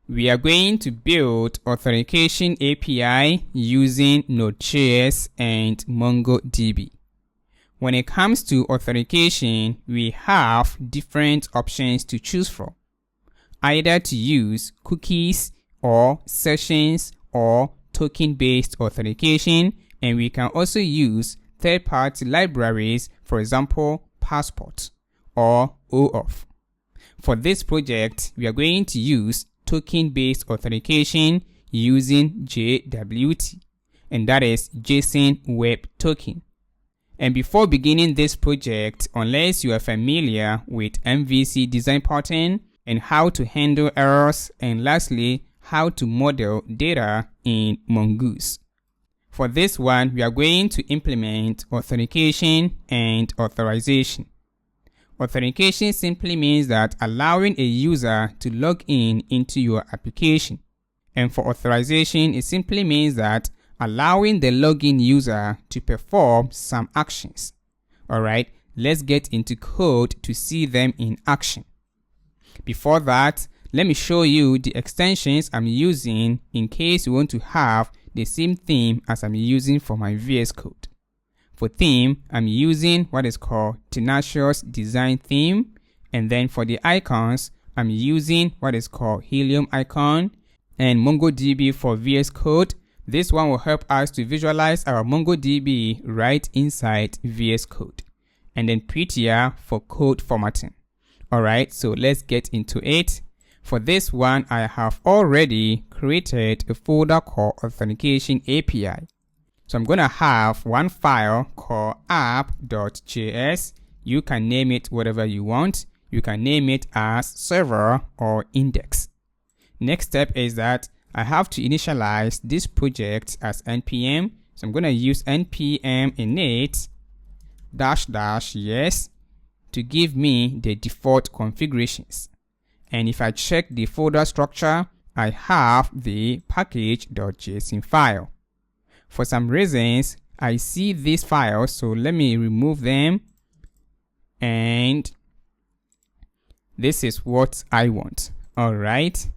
we are going to build Authentication API using Nodejs and MongoDB. When it comes to authentication, we have different options to choose from. Either to use cookies or sessions or token-based authentication, and we can also use third-party libraries, for example, Passport or OAuth. For this project, we are going to use token-based authentication using JWT, and that is JSON Web Token. And before beginning this project, unless you are familiar with MVC design pattern and how to handle errors, and lastly, how to model data in Mongoose. For this one, we are going to implement authentication and authorization. Authentication simply means that allowing a user to log in into your application. And for authorization, it simply means that allowing the login user to perform some actions. Alright, let's get into code to see them in action. Before that, let me show you the extensions I'm using in case you want to have the same theme as I'm using for my VS Code. For theme, I'm using what is called Tenacious design theme, and then for the icons, I'm using what is called Helium icon and MongoDB for VS Code. This one will help us to visualize our MongoDB right inside VS Code, and then Prettier for code formatting. Alright, so let's get into it. For this one, I have already created a folder called Authentication API. So I'm going to have one file called app.js. You can name it whatever you want. You can name it as server or index. Next step is that I have to initialize this project as npm. So I'm going to use npm init -- yes to give me the default configurations. And if I check the folder structure, I have the package.json file. For some reasons, I see these files, so let me remove them. And this is what I want. All right.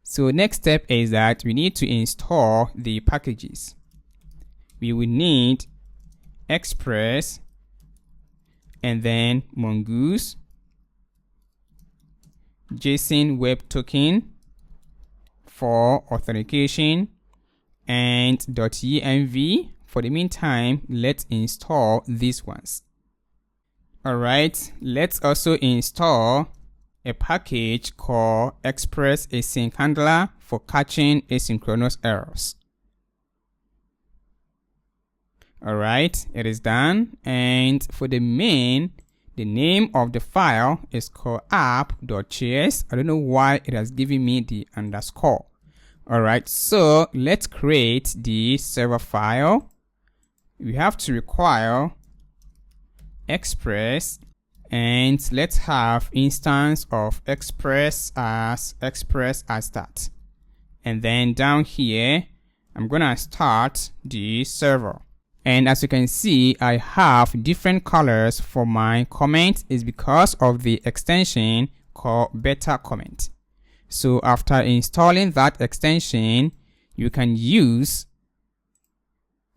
So next step is that we need to install the packages. We will need Express and then Mongoose, JSON Web Token for authentication, and .env. For the meantime, let's install these ones. Alright, let's also install a package called Express asyncHandler for catching asynchronous errors. Alright, it is done. And for the main, the name of the file is called app.js. I don't know why it has given me the underscore. Alright, so let's create the server file. We have to require Express, and let's have instance of Express as start. And then down here, I'm gonna start the server. And as you can see, I have different colors for my comment. Is because of the extension called beta comment. So after installing that extension, you can use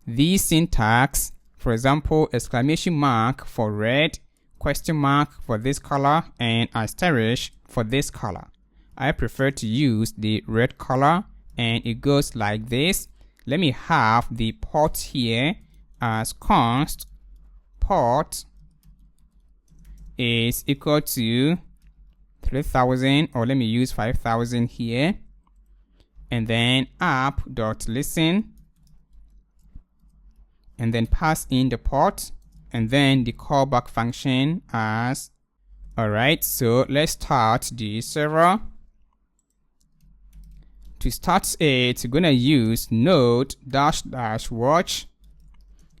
the syntax, for example, exclamation mark for red, question mark for this color, and asterisk for this color. I prefer to use the red color, and it goes like this. Let me have the port here as const port is equal to 3000, or let me use 5000 here, and then app.listen, and then pass in the port, and then the callback function as. Alright, so let's start the server. To start it, we're gonna use node -- watch,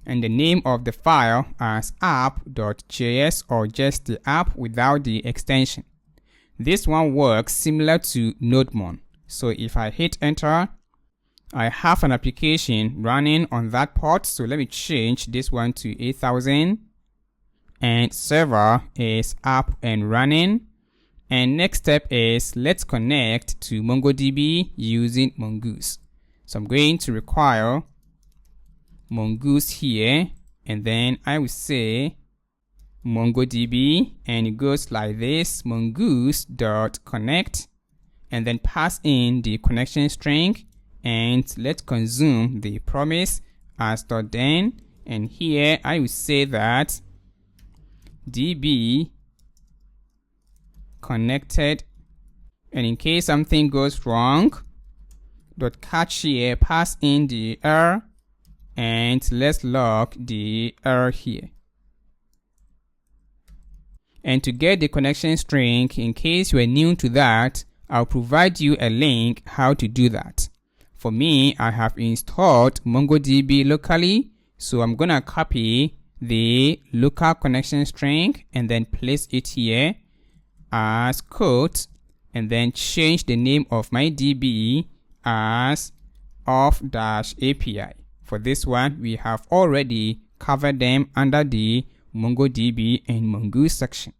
and the name of the file as app.js, or just the app without the extension. This one works similar to nodemon. So if I hit enter, I have an application running on that port. So let me change this one to 8000, and server is up and running. And next step is let's connect to MongoDB using Mongoose. So I'm going to require Mongoose here, and then I will say MongoDB, and it goes like this: mongoose.connect, and then pass in the connection string, and let's consume the promise as .then, and here I will say that db connected, and in case something goes wrong, .catch here, pass in the error, and let's log the error here. And to get the connection string, in case you are new to that, I'll provide you a link how to do that. For me, I have installed MongoDB locally, so I'm gonna copy the local connection string and then place it here as code, and then change the name of my DB as auth-API. For this one, we have already covered them under the MongoDB and Mongoose section.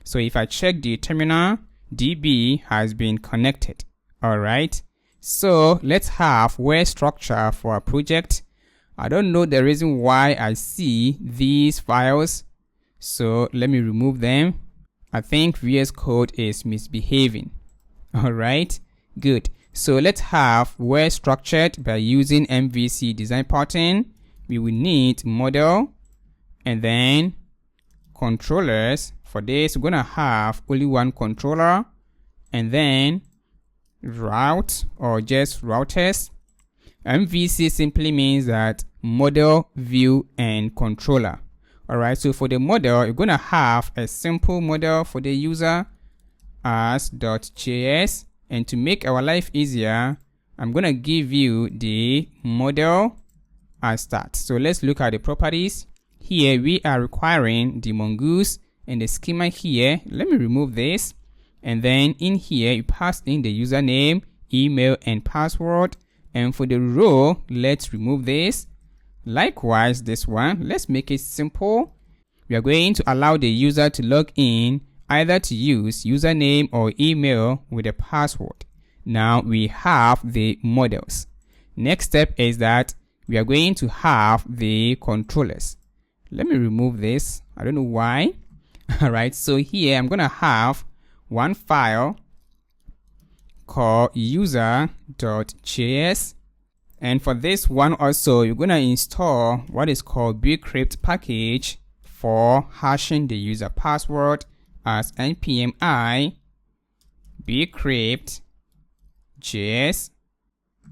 So if I check the terminal, DB has been connected. All right. So let's have where structure for our project. I don't know the reason why I see these files, so let me remove them. I think VS Code is misbehaving. All right, good. So let's have where structured by using MVC design pattern. We will need model and then controllers. For this, we're gonna have only one controller, and then route or just routers. MVC simply means that model, view, and controller. All right, so for the model, you're gonna have a simple model for the user as .js, and to make our life easier, I'm gonna give you the model as start. So let's look at the properties. Here we are requiring the Mongoose and the schema here. Let me remove this, and then in here you pass in the username, email, and password. And for the row, let's remove this. Likewise, this one, let's make it simple. We are going to allow the user to log in either to use username or email with a password. Now we have the models. Next step is that we are going to have the controllers. Let me remove this. I don't know why. All right, so here I'm gonna have one file called user.js, and for this one also you're gonna install what is called bcrypt package for hashing the user password as npm I bcryptJS,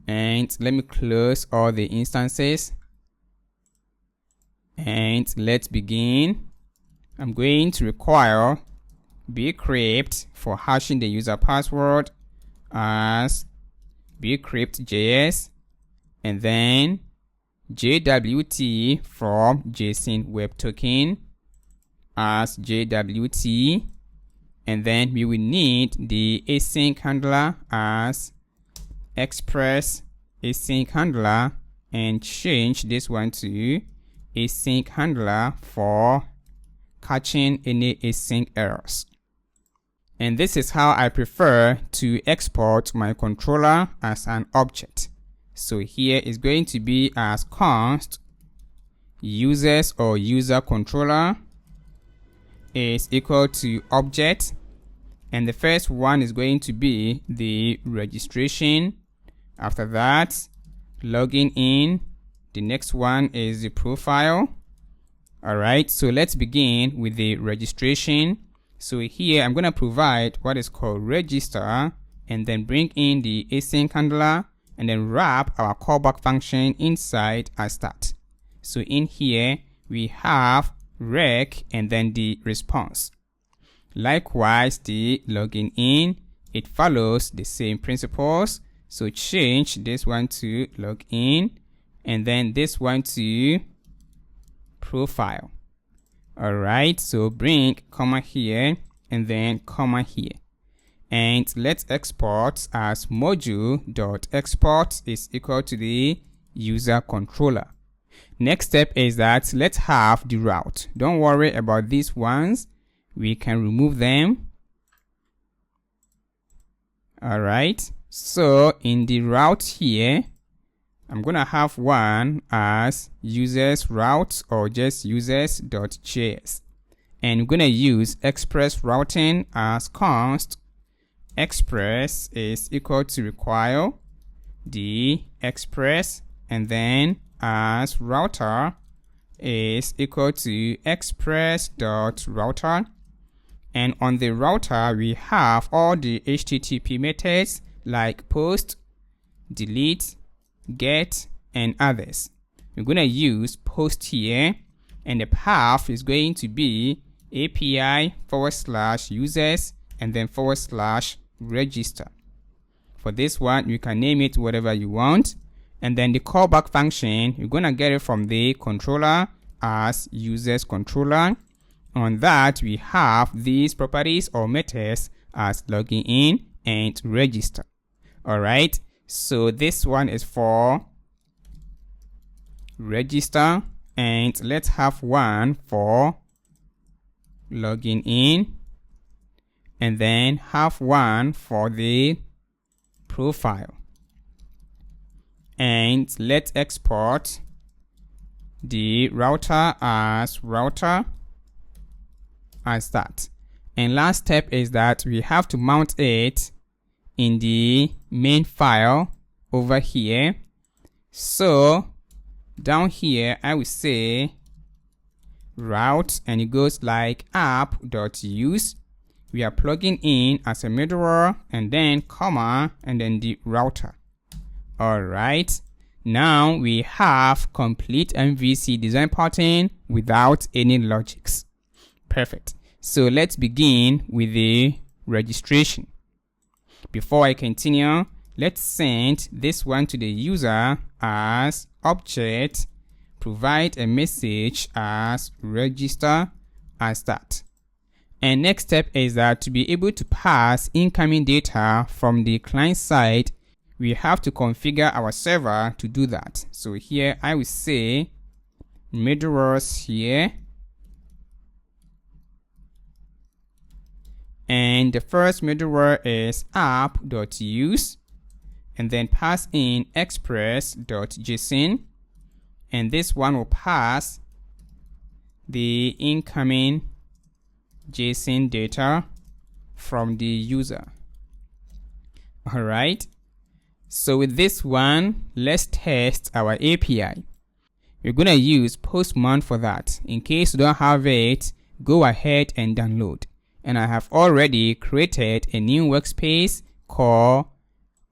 and let me close all the instances and let's begin. I'm going to require bcrypt for hashing the user password as bcryptJS, and then JWT from Json webtoken as JWT, and then we will need the asyncHandler as express asyncHandler, and change this one to asyncHandler for catching any async errors. And this is how I prefer to export my controller as an object. So here is going to be as const users or user controller is equal to object, and the first one is going to be the registration. After that, logging in. The next one is the profile. All right, so let's begin with the registration. So here I'm going to provide what is called register, and then bring in the asyncHandler, and then wrap our callback function inside as start. So in here we have rec and then the response. Likewise, the logging in, it follows the same principles. So change this one to login, and then this one to profile. All right, so bring comma here and then comma here, and let's export as module.export is equal to the user controller. Next step is that let's have the route. Don't worry about these ones, we can remove them. Alright, so in the route here, I'm gonna have one as users route or just users.js. And we're gonna use express routing as const. Express is equal to require the express, and then as router is equal to express.router. And on the router, we have all the HTTP methods like post, delete, get, and others. We're going to use post here, and the path is going to be API/users and then /register. For this one, you can name it whatever you want. And then the callback function, you're going to get it from the controller as users controller. On that, we have these properties or methods as logging in and register. Alright, so this one is for register, and let's have one for logging in, and then have one for the profile. And let's export the router as that. And last step is that we have to mount it in the main file over here. So down here I will say route, and it goes like app.use. We are plugging in as a middleware, and then comma, and then the router. Alright, now we have complete MVC design pattern without any logics. Perfect. So let's begin with the registration. Before I continue, let's send this one to the user as object, provide a message as register as that. And next step is that to be able to pass incoming data from the client side, we have to configure our server to do that. So here I will say middlewares here, and the first middleware is app.use, and then pass in express.json, and this one will pass the incoming JSON data from the user. Alright, so with this one, let's test our API. We're gonna use Postman for that. In case you don't have it, go ahead and download. And I have already created a new workspace called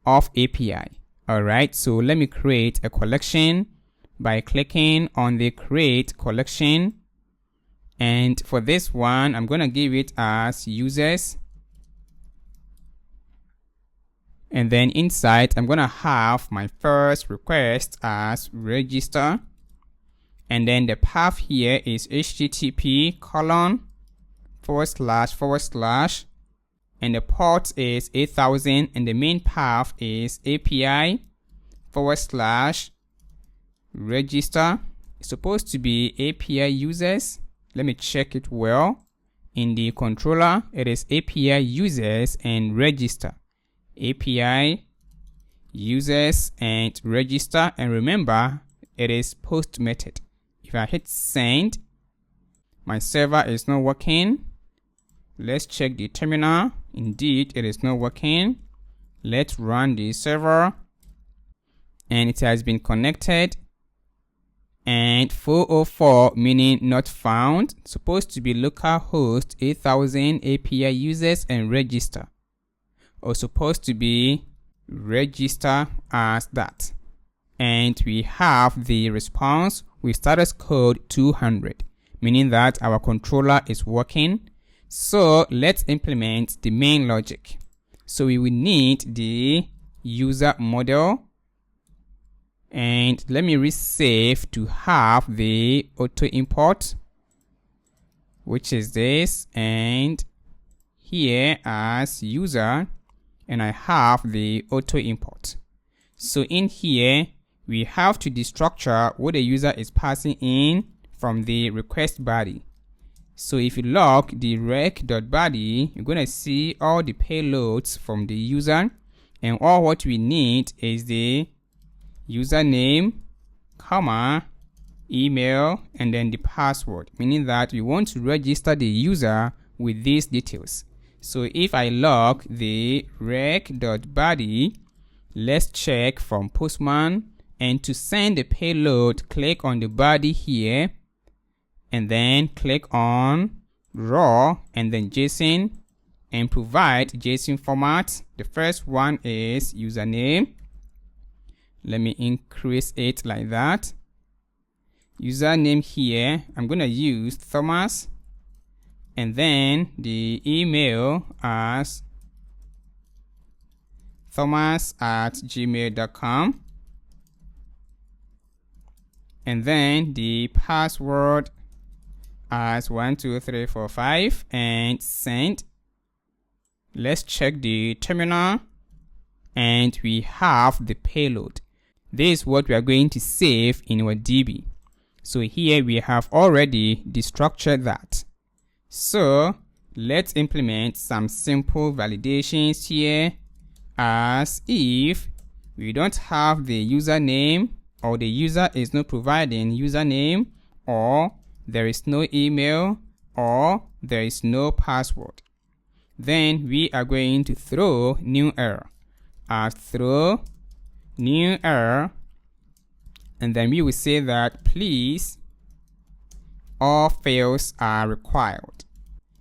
Auth API. Alright, so let me create a collection by clicking on the create collection. And for this one, I'm going to give it as users. And then inside, I'm going to have my first request as register. And then the path here is http:// and the port is 8000, and the main path is API/register. It's supposed to be API users. Let me check it well. In the controller, it is API users and register. API users and register, and remember, it is post method. If I hit send, my server is not working. Let's check the terminal. Indeed, it is not working. Let's run the server, and it has been connected. And 404 meaning not found, supposed to be localhost 8000 API users and register, or supposed to be register as that. And we have the response with status code 200, meaning that our controller is working. So let's implement the main logic. So we will need the user model, and let me resave to have the auto import, which is this, and here as user, and I have the auto import. So in here we have to destructure what the user is passing in from the request body. So if you log the rec.body, you're going to see all the payloads from the user. And all what we need is the username, comma, email, and then the password, meaning that we want to register the user with these details. So if I log the rec.body, let's check from Postman, and to send the payload, click on the body here, and then click on raw and then JSON, and provide JSON format. The first one is username. Let me increase it like that. Username here, I'm going to use Thomas, and then the email as thomas@gmail.com, and then the password as 12345, and send. Let's check the terminal, and we have the payload. This is what we are going to save in our DB. So here we have already destructured that. So let's implement some simple validations here, as if we don't have the username, or the user is not providing username, or there is no email, or there is no password. Then we are going to throw new error, throw new error, and then we will say that please all fields are required.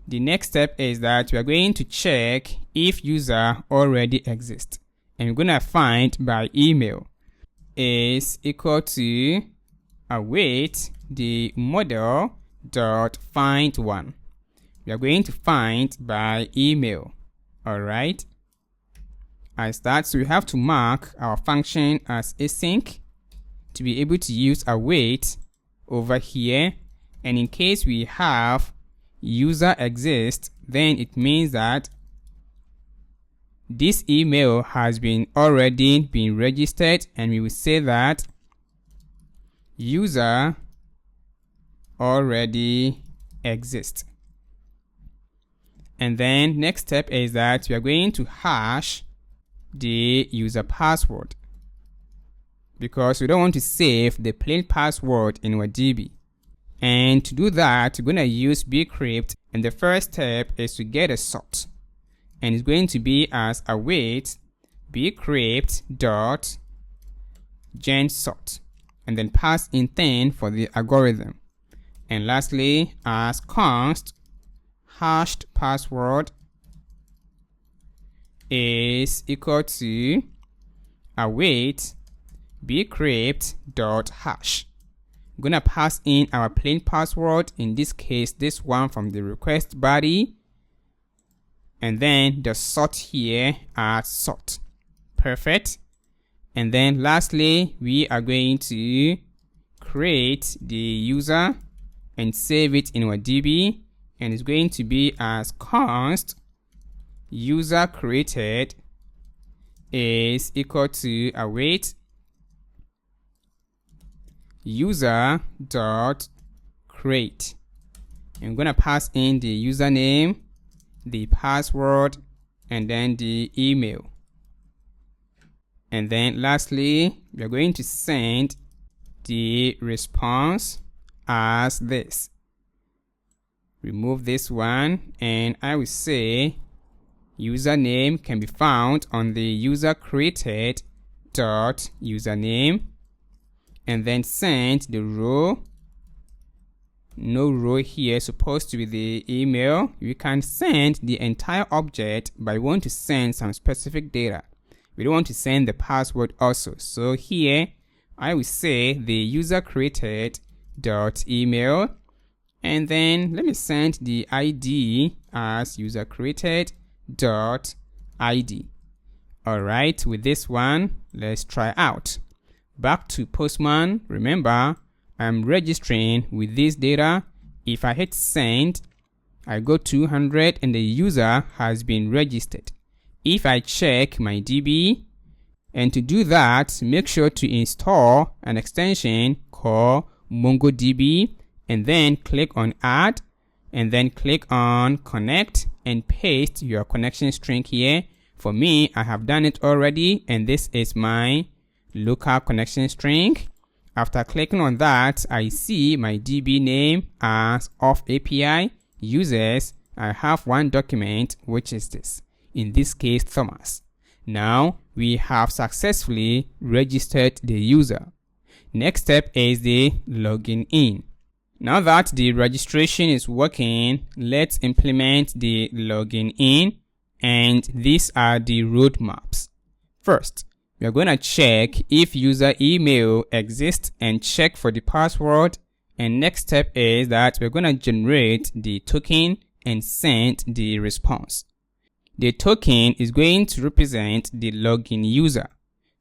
The next step is that we are going to check if user already exists, and we're going to find by email is equal to await the model dot find one. We are going to find by email. All right, as that, so we have to mark our function as async to be able to use await over here. And in case we have user exists, then it means that this email has already been registered, and we will say that user already exists. And then next step is that we are going to hash the user password, because we don't want to save the plain password in our DB. And to do that, we're going to use bcrypt, and the first step is to get a sort, and it's going to be as await bcrypt dot gen sort, and then pass in 10 for the algorithm. And lastly, as const hashed password is equal to await bcrypt dot hash. I'm gonna pass in our plain password, in this case this one from the request body, and then the sort here at sort. Perfect. And then lastly, we are going to create the user and save it in our DB, and it's going to be as const user created is equal to await user dot create. I'm gonna pass in the username, the password, and then the email. And then lastly, we are going to send the response as this. Remove this one, and I will say username can be found on the user created dot username, and then send the row. No row here, supposed to be the email. You can send the entire object, but we want to send some specific data. We don't want to send the password also. So here I will say the user created dot email, and then let me send the ID as user created dot ID. All right, with this one, let's try out. Back to Postman. Remember, I'm registering with this data. If I hit send, I go 200 and the user has been registered. If I check my DB, and to do that, make sure to install an extension called MongoDB, and then click on add, and then click on connect, and paste your connection string here For me, I have done it already, and this is my local connection string. After clicking on that, I see my DB name as Auth API users. I have one document, which is this, in this case Thomas. Now we have successfully registered the user. Next step is the logging in. Now that the registration is working, let's implement the login in, and these are the roadmaps. First, we are going to check if user email exists and check for the password. And next step is that we're going to generate the token and send the response. The token is going to represent the login user.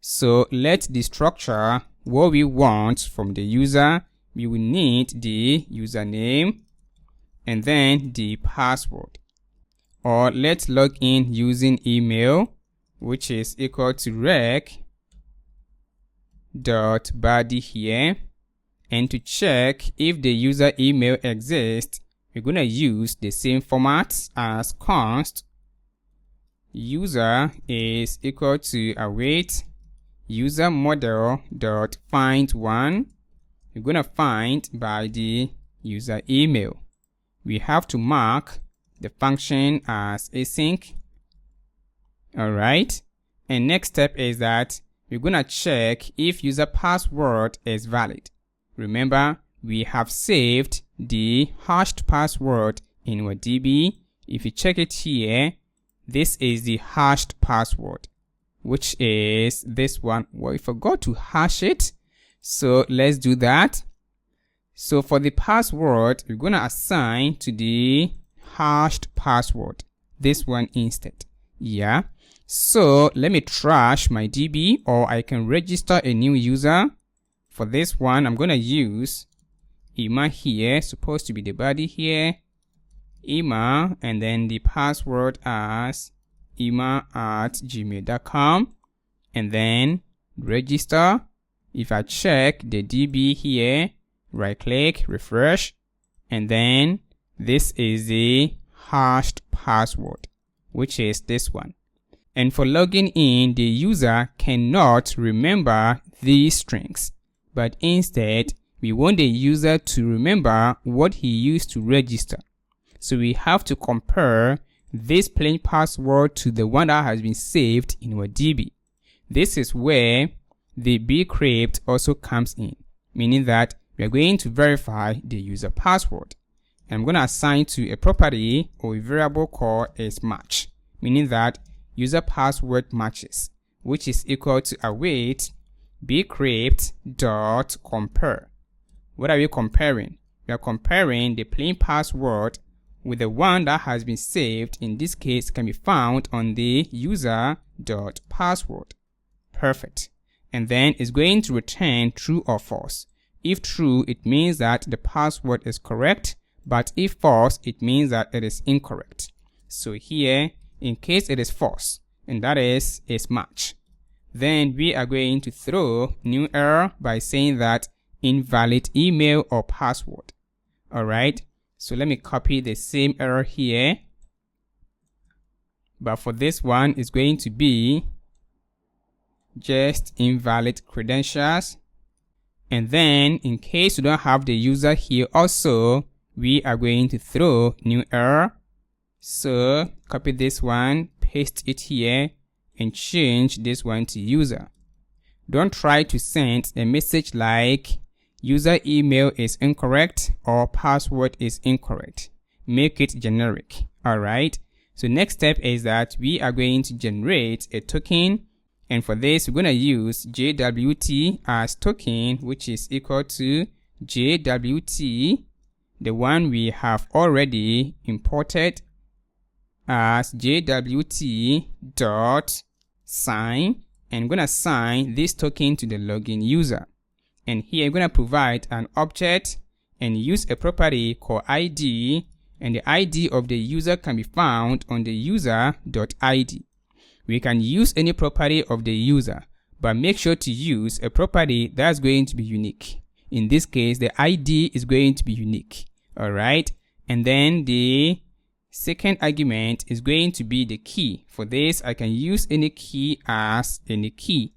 So let the structure what we want from the user. We will need the username and then the password. Or let's log in using email, which is equal to rec.body here. And to check if the user email exists, we're going to use the same format as const user is equal to await user model dot find one. We're going to find by the user email. We have to mark the function as async. Alright. And next step is that we're going to check if user password is valid. Remember, we have saved the hashed password in our DB. If you check it here, this is the hashed password, which is this one. Well, we forgot to hash it. So let's do that. So for the password, we're going to assign to the hashed password, this one instead. Yeah. So let me trash my DB, or I can register a new user. For this one, I'm going to use email here, supposed to be the body here, email, and then the password as email@gmail.com, and then register. If I check the DB here, right click, refresh, and then this is the hashed password, which is this one. And for logging in, the user cannot remember these strings, but instead we want the user to remember what he used to register. So we have to compare this plain password to the one that has been saved in our DB. This is where the bcrypt also comes in, meaning that we are going to verify the user password. And I'm going to assign to a property or a variable called is match, meaning that user password matches, which is equal to await bcrypt.compare. What are we comparing? We are comparing the plain password with the one that has been saved. In this case, can be found on the user.password. Perfect. And then it's going to return true or false. If true, it means that the password is correct, but if false, it means that it is incorrect. So here, in case it is false, and that is match, then we are going to throw new error by saying that invalid email or password. Alright, so let me copy the same error here, but for this one, it's going to be just invalid credentials. And then in case you don't have the user here also, we are going to throw new error. So copy this one, paste it here, and change this one to user. Don't try to send a message like user email is incorrect or password is incorrect. Make it generic. Alright. So next step is that we are going to generate a token. And for this, we're going to use JWT as token, which is equal to JWT, the one we have already imported, as JWT.sign. And I'm going to assign this token to the login user. And here I'm going to provide an object and use a property called ID. And the ID of the user can be found on the user.id. We can use any property of the user, but make sure to use a property that's going to be unique. In this case, the ID is going to be unique. All right. And then the second argument is going to be the key. For this, I can use any key as any key.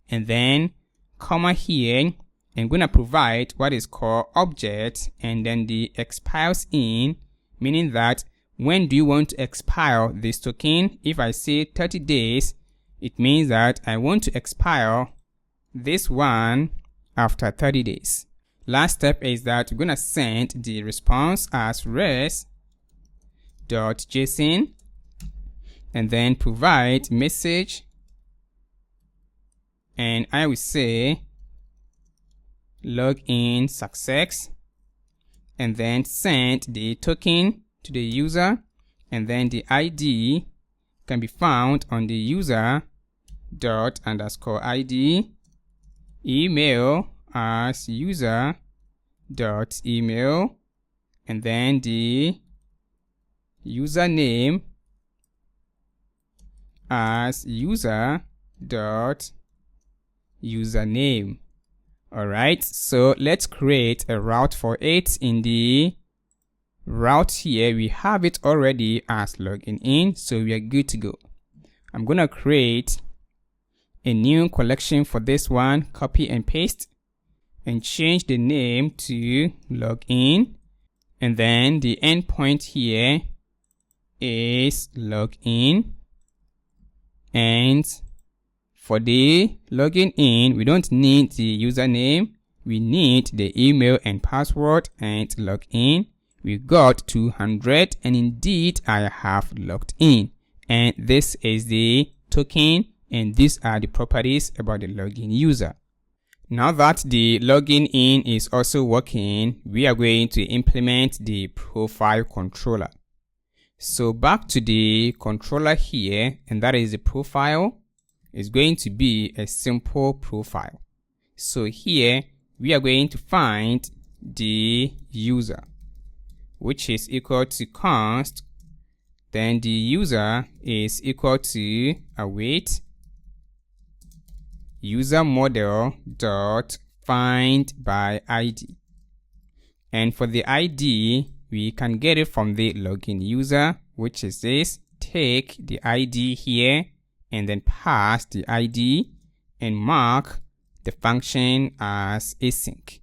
And then comma here, I'm going to provide what is called object and then the expires in, meaning that when do you want to expire this token? If I say 30 days, it means that I want to expire this one after 30 days. Last step is that we're going to send the response as res.json and then provide message, and I will say login success, and then send the token to the user, and then the ID can be found on the user dot underscore ID, email as user dot email, and then the username as user dot username. Alright, so let's create a route for it. In the route here, we have it already as login in, so we are good to go. I'm gonna create a new collection for this one, copy and paste, and change the name to login, and then the endpoint here is login. And for the login in, we don't need the username, we need the email and password, and login. We got 200, and indeed I have logged in, and this is the token, and these are the properties about the login user. Now that the login in is also working, we are going to implement the profile controller. So back to the controller here, and that is the profile. Is going to be a simple profile. So here we are going to find the user, which is equal to const, then the user is equal to await user model dot find by ID, and for the ID we can get it from the login user, which is this. Take the ID here and then pass the ID and mark the function as async,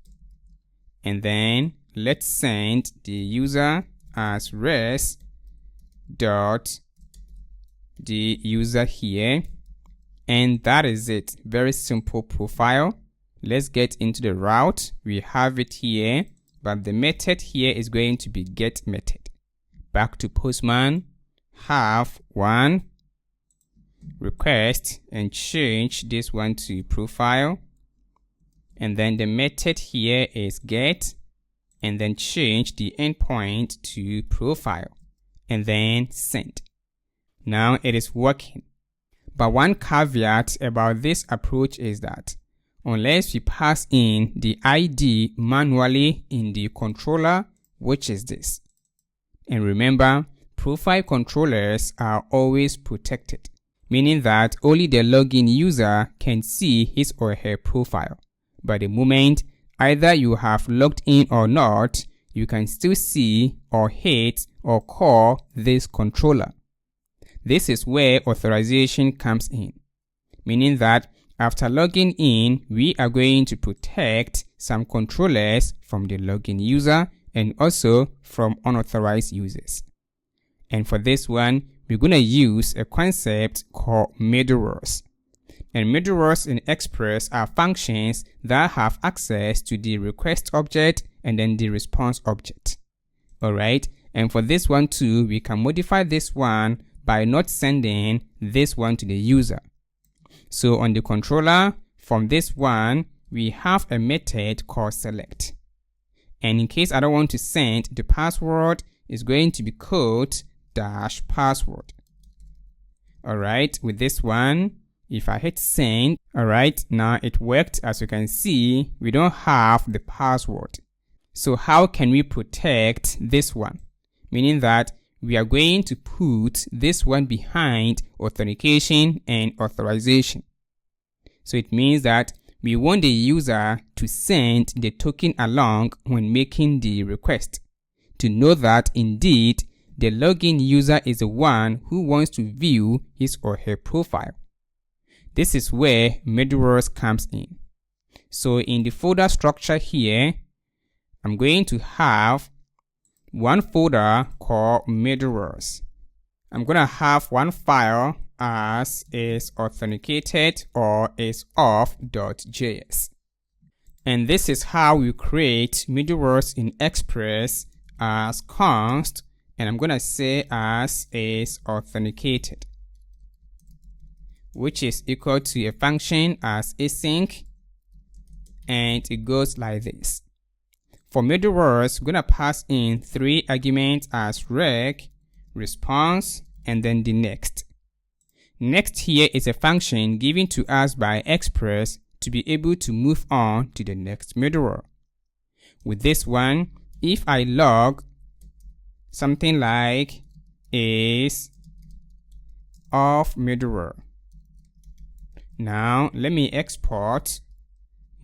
and then let's send the user as res dot the user here, and that is it. Very simple profile. Let's get into the route. We have it here, but the method here is going to be get method. Back to Postman, have one request, and change this one to profile, and then the method here is get, and then change the endpoint to profile, and then send. Now it is working, but one caveat about this approach is that unless we pass in the ID manually in the controller, which is this, and remember, profile controllers are always protected, meaning that only the login user can see his or her profile. But the moment either you have logged in or not, you can still see or hit or call this controller. This is where authorization comes in, meaning that after logging in, we are going to protect some controllers from the login user and also from unauthorized users. And for this one, we're going to use a concept called middlewares. And middlewares in Express are functions that have access to the request object and then the response object. Alright, and for this one too, we can modify this one by not sending this one to the user. So on the controller, from this one, we have a method called select. And in case I don't want to send, the password is going to be code dash password. Alright, with this one, if I hit send, alright, now it worked. As you can see, we don't have the password. So how can we protect this one? Meaning that we are going to put this one behind authentication and authorization. So it means that we want the user to send the token along when making the request, to know that indeed the login user is the one who wants to view his or her profile. This is where middleware comes in. So in the folder structure here, I'm going to have one folder called middleware. I'm going to have one file as is authenticated or is auth.js. And this is how we create middleware in Express as const, and I'm going to say as is authenticated, which is equal to a function as async, and it goes like this. For middleware, we're going to pass in 3 arguments as rec, response, and then the next. Next here is a function given to us by Express to be able to move on to the next middleware. With this one, if I log something like is of middleware, now let me export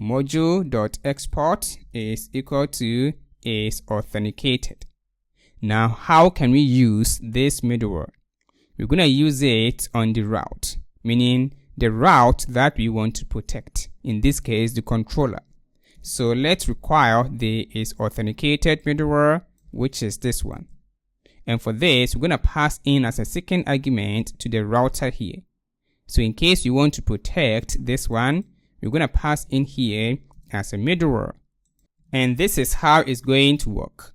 module.export is equal to is authenticated. Now how can we use this middleware? We're going to use it on the route, meaning the route that we want to protect, in this case the controller. So let's require the is authenticated middleware, which is this one. And for this, we're going to pass in as a second argument to the router here. So in case you want to protect this one, we're going to pass in here as a middleware. And this is how it's going to work.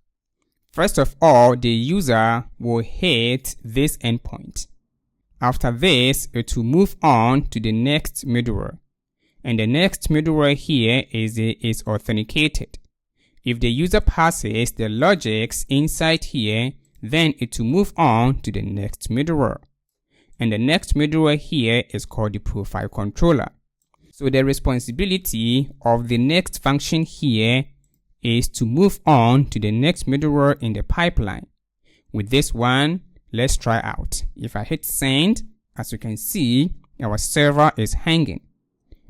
First of all, the user will hit this endpoint. After this, it will move on to the next middleware. And the next middleware here is authenticated. If the user passes the logics inside here, then it will move on to the next middleware. And the next middleware here is called the profile controller. So the responsibility of the next function here is to move on to the next middleware in the pipeline. With this one, let's try out. If I hit send, as you can see, our server is hanging,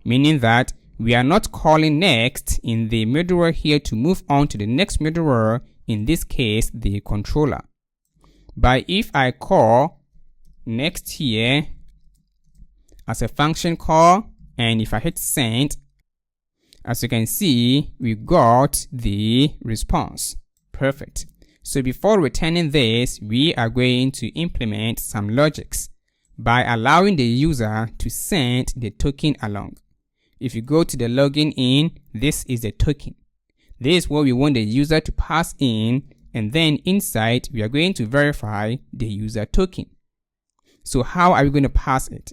meaning that we are not calling next in the middleware here to move on to the next middleware, in this case, the controller. But if I call next here as a function call, and if I hit send, as you can see, we got the response. Perfect. So before returning this, we are going to implement some logics by allowing the user to send the token along. If you go to the login in, this is the token. This is what we want the user to pass in, and then inside, we are going to verify the user token. So how are we going to pass it?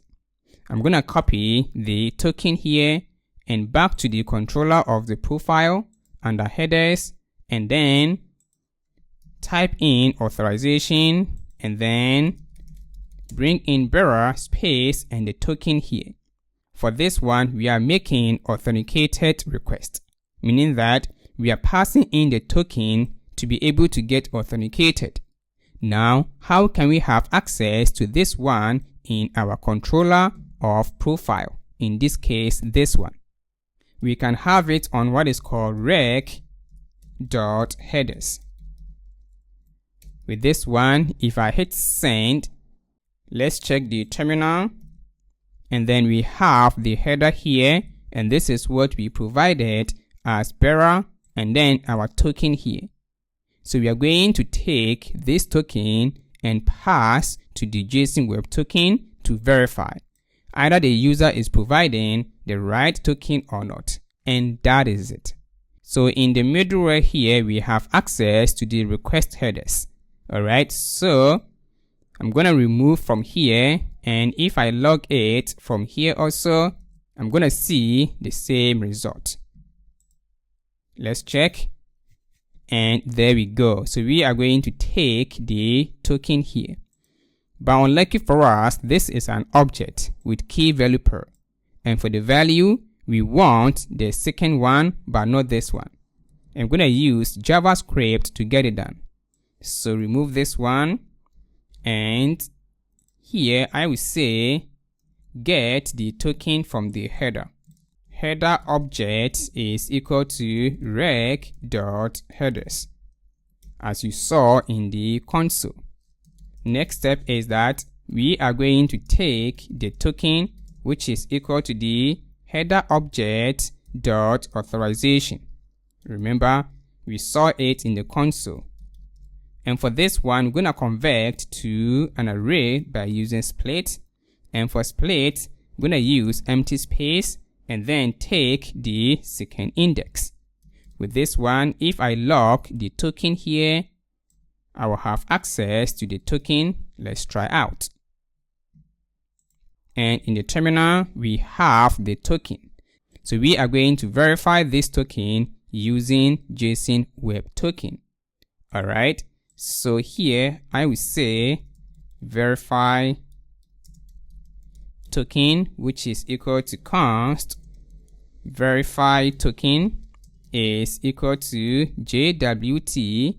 I'm going to copy the token here and back to the controller of the profile under headers, and then type in authorization, and then bring in bearer space and the token here. For this one, we are making authenticated request, meaning that we are passing in the token to be able to get authenticated. Now, how can we have access to this one in our controller of profile? In this case, this one. We can have it on what is called rec.headers. With this one, if I hit send, let's check the terminal, and then we have the header here, and this is what we provided as bearer, and then our token here. So we are going to take this token and pass to the JSON web token to verify either the user is providing the right token or not, and that is it. So in the middleware here, we have access to the request headers. All right, so I'm going to remove from here, and if I log it from here also, I'm going to see the same result. Let's check, and there we go. So we are going to take the token here. But unlucky for us, this is an object with key value pair, and for the value, we want the second one, but not this one. I'm going to use JavaScript to get it done. So remove this one, and here I will say get the token from the header. Header object is equal to rec.headers, as you saw in the console. Next step is that we are going to take the token, which is equal to the header object dot authorization. Remember, we saw it in the console. And for this one, we're going to convert to an array by using split. And for split, we're going to use empty space and then take the second index. With this one, if I lock the token here, I will have access to the token. Let's try out. And in the terminal, we have the token. So we are going to verify this token using JSON webtoken. All right. So here I will say verify token, which is equal to const verify token is equal to JWT.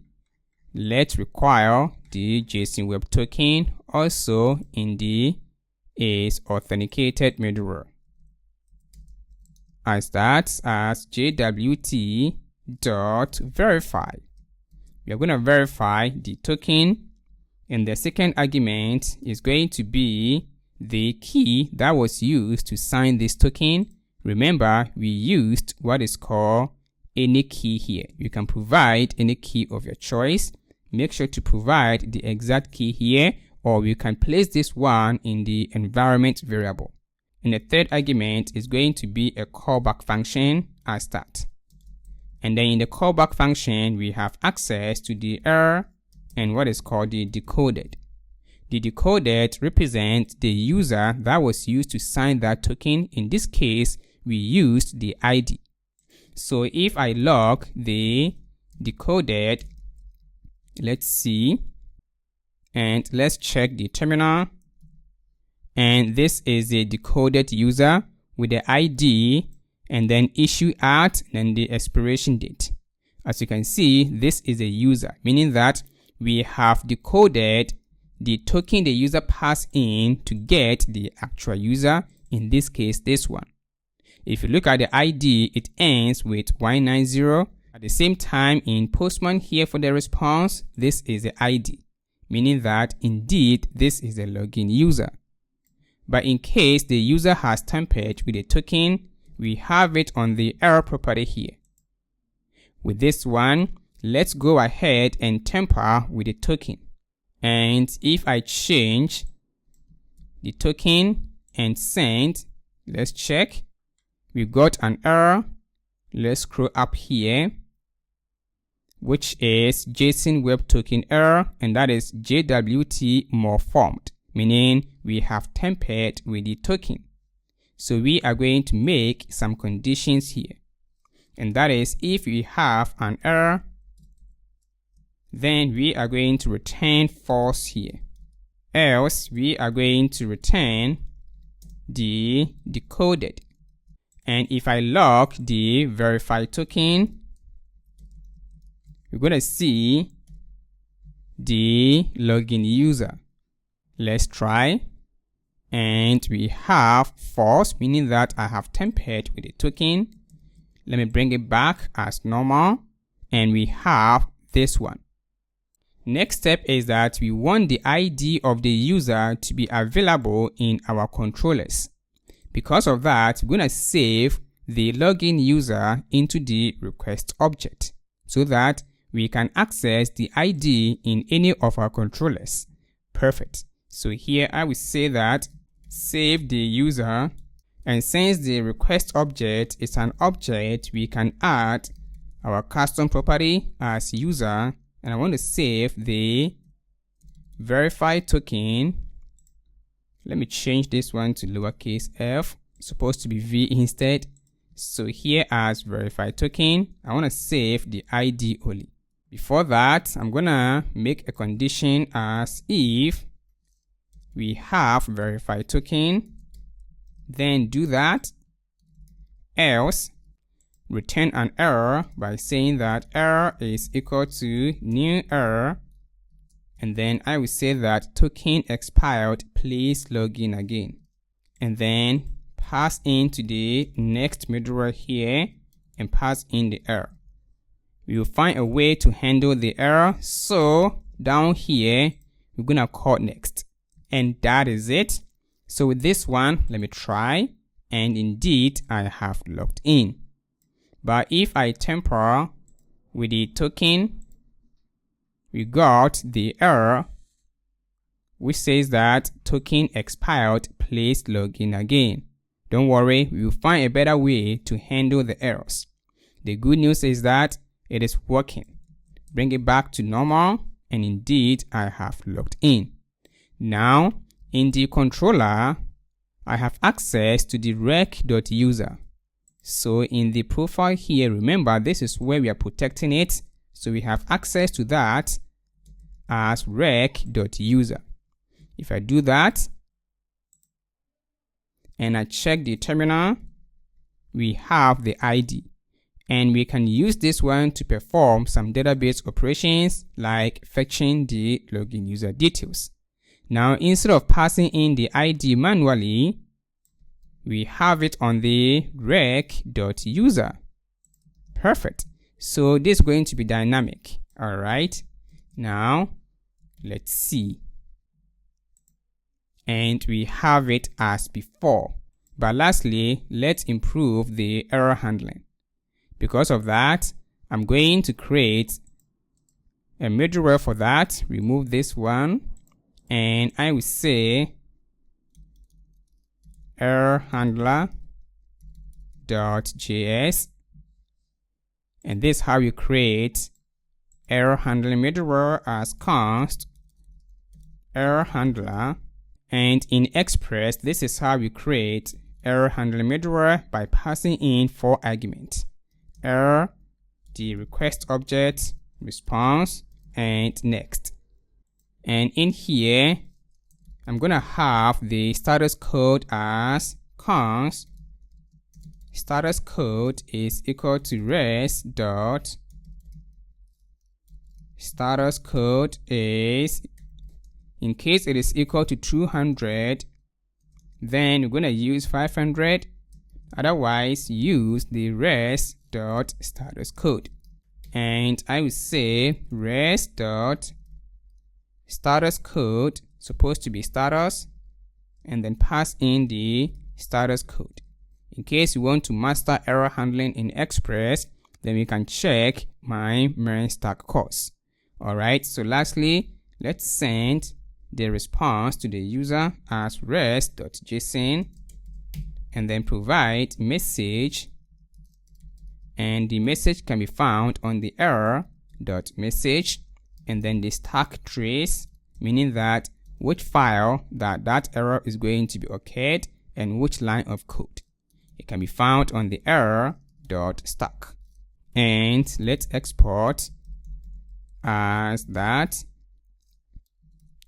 Let's require the JSON web token also in the is authenticated middleware. As that as JWT dot verify. We are going to verify the token, and the second argument is going to be the key that was used to sign this token. Remember, we used what is called any key here. You can provide any key of your choice. Make sure to provide the exact key here, or you can place this one in the environment variable. And the third argument is going to be a callback function as that. And then in the callback function, we have access to the error and what is called the decoded. The decoded represents the user that was used to sign that token. In this case, we used the ID. So if I log the decoded, let's see, and let's check the terminal. And this is a decoded user with the ID and then issue at and the expiration date. As you can see, this is a user, meaning that we have decoded the token the user passed in to get the actual user, in this case, this one. If you look at the ID, it ends with 190. At the same time, in Postman here for the response, this is the ID, meaning that indeed this is a login user. But in case the user has tampered with the token, we have it on the error property here. With this one, let's go ahead and tamper with the token. And if I change the token and send, let's check. We got an error. Let's scroll up here, which is JSON web token error, and that is JWT malformed, meaning we have tampered with the token. So we are going to make some conditions here. And that is, if we have an error, then we are going to return false here. Else, we are going to return the decoded. And if I log the verified token, we're going to see the login user. Let's try. And we have false, meaning that I have tampered with the token. Let me bring it back as normal. And we have this one. Next step is that we want the ID of the user to be available in our controllers. Because of that, we're going to save the login user into the request object so that we can access the ID in any of our controllers. Perfect. So here I will say that save the user, and since the request object is an object, we can add our custom property as user, and I want to save the verified token. Let me change this one to lowercase f, it's supposed to be v instead. So here as verified token, I want to save the ID only. Before that, I'm gonna make a condition as if we have verified token, then do that, else return an error by saying that error is equal to new error, and then I will say that token expired, please log in again, and then pass into the next middleware here and pass in the error. We will find a way to handle the error. So down here, we're gonna call next. And that is it. So with this one, let me try. And indeed, I have logged in. But if I tamper with the token, we got the error which says that token expired, please log in again. Don't worry, we will find a better way to handle the errors. The good news is that it is working. Bring it back to normal, and indeed I have logged in. Now in the controller, I have access to the rec.user. So in the profile here, remember this is where we are protecting it. So we have access to that as rec.user. If I do that and I check the terminal, we have the ID, and we can use this one to perform some database operations like fetching the login user details. Now instead of passing in the ID manually, we have it on the rec.user. Perfect. So this is going to be dynamic. All right. Now let's see. And we have it as before. But lastly, let's improve the error handling. Because of that, I'm going to create a middleware for that. Remove this one, and I will say error handler.js, and this is how you create error handling middleware as const error handler. And in Express, this is how you create error handling middleware by passing in 4 arguments: error, the request object, response, and next. And in here, I'm gonna have the status code as const status code is equal to res dot status code is, in case it is equal to 200, then we're going to use 500. Otherwise, use the res.status code. And I will say res.status code supposed to be status, and then pass in the status code. In case you want to master error handling in Express, then we can check my main stack course. All right. So lastly, let's send the response to the user as res.json, and then provide message, and the message can be found on the error.message, and then the stack trace, meaning that which file that error is going to be occurred and which line of code. It can be found on the error.stack. And let's export as that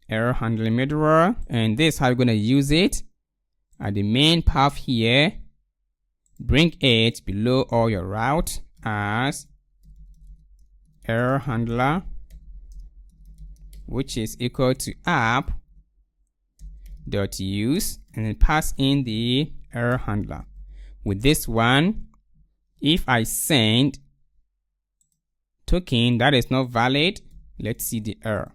error handling middleware, and this is how we're going to use it. At the main path here, bring it below all your route as error handler, which is equal to app.use, and then pass in the error handler. With this one, if I send token that is not valid, let's see the error.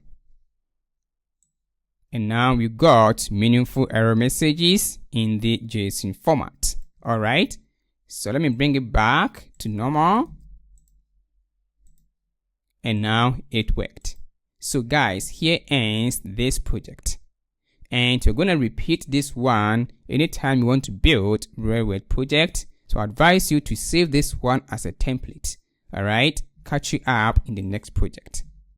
And now we got meaningful error messages in the JSON format. All right. So let me bring it back to normal. And now it worked. So guys, here ends this project. And you're going to repeat this one anytime you want to build Railroad project. So I advise you to save this one as a template. All right. Catch you up in the next project.